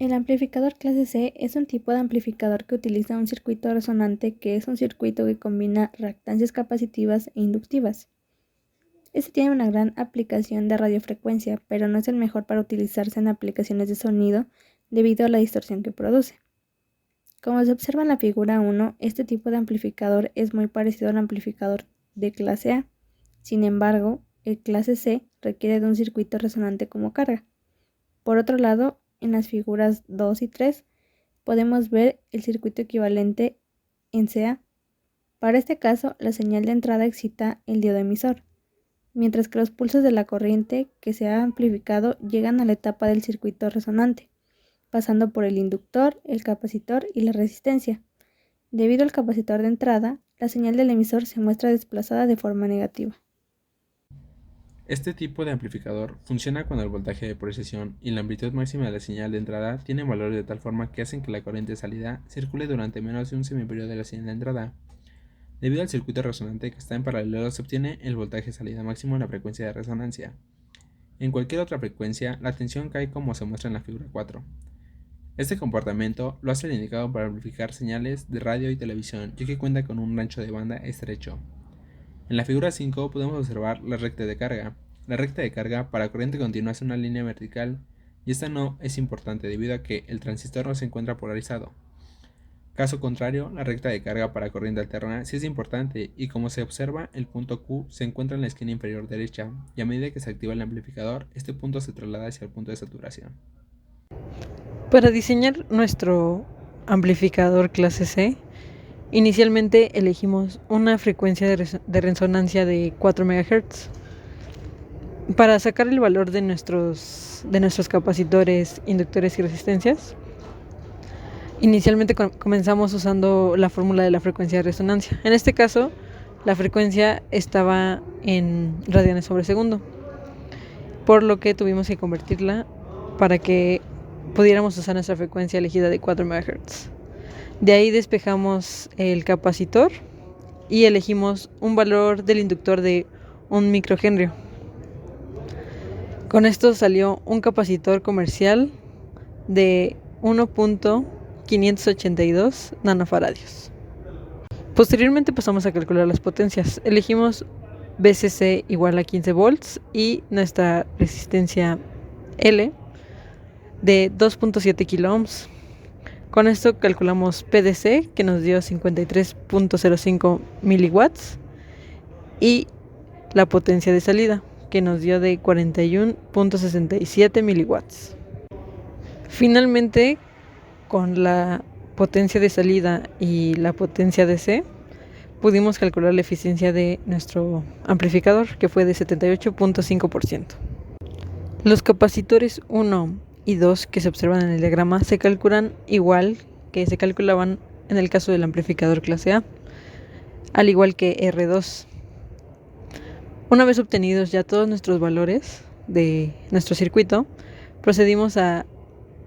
El amplificador clase C es un tipo de amplificador que utiliza un circuito resonante, que es un circuito que combina reactancias capacitivas e inductivas. Este tiene una gran aplicación de radiofrecuencia, pero no es el mejor para utilizarse en aplicaciones de sonido debido a la distorsión que produce. Como se observa en la figura 1, este tipo de amplificador es muy parecido al amplificador de clase A. Sin embargo, el clase C requiere de un circuito resonante como carga. Por otro lado, en las figuras 2 y 3 podemos ver el circuito equivalente en CA. Para este caso, la señal de entrada excita el diodo emisor, mientras que los pulsos de la corriente que se ha amplificado llegan a la etapa del circuito resonante, pasando por el inductor, el capacitor y la resistencia. Debido al capacitor de entrada, la señal del emisor se muestra desplazada de forma negativa. Este tipo de amplificador funciona cuando el voltaje de precesión y la amplitud máxima de la señal de entrada tienen valores de tal forma que hacen que la corriente de salida circule durante menos de un semiperiodo de la señal de entrada. Debido al circuito resonante que está en paralelo, se obtiene el voltaje de salida máximo en la frecuencia de resonancia. En cualquier otra frecuencia, la tensión cae como se muestra en la figura 4. Este comportamiento lo hace el indicado para amplificar señales de radio y televisión, ya que cuenta con un ancho de banda estrecho. En la figura 5 podemos observar la recta de carga. La recta de carga para corriente continua es una línea vertical, y esta no es importante debido a que el transistor no se encuentra polarizado. Caso contrario, la recta de carga para corriente alterna sí es importante, y como se observa, el punto Q se encuentra en la esquina inferior derecha, y a medida que se activa el amplificador, este punto se traslada hacia el punto de saturación. Para diseñar nuestro amplificador clase C, inicialmente elegimos una frecuencia de resonancia de 4 MHz. Para sacar el valor de nuestros capacitores, inductores y resistencias, inicialmente comenzamos usando la fórmula de la frecuencia de resonancia. En este caso, la frecuencia estaba en radianes sobre segundo, por lo que tuvimos que convertirla para que pudiéramos usar nuestra frecuencia elegida de 4 MHz. De ahí despejamos el capacitor y elegimos un valor del inductor de 1 microhenrio. Con esto salió un capacitor comercial de 1.582 nanofaradios. Posteriormente pasamos a calcular las potencias. Elegimos VCC igual a 15 volts y nuestra resistencia L de 2.7 kiloohms. Con esto calculamos PDC, que nos dio 53.05 miliwatts, y la potencia de salida, que nos dio de 41.67 miliwatts. Finalmente, con la potencia de salida y la potencia DC, pudimos calcular la eficiencia de nuestro amplificador, que fue de 78.5%. Los capacitores 1 y 2 que se observan en el diagrama se calculan igual que se calculaban en el caso del amplificador clase A, al igual que R2. Una vez obtenidos ya todos nuestros valores de nuestro circuito, procedimos a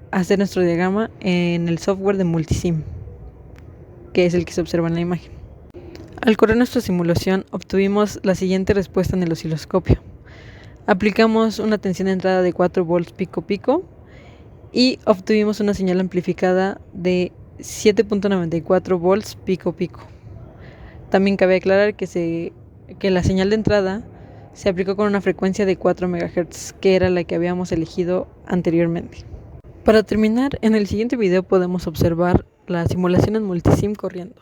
hacer nuestro diagrama en el software de Multisim, que es el que se observa en la imagen. Al correr nuestra simulación, obtuvimos la siguiente respuesta en el osciloscopio. Aplicamos una tensión de entrada de 4 volts pico pico y obtuvimos una señal amplificada de 7.94 volts pico pico. También cabe aclarar que la señal de entrada se aplicó con una frecuencia de 4 MHz, que era la que habíamos elegido anteriormente. Para terminar, en el siguiente video podemos observar la simulación en Multisim corriendo.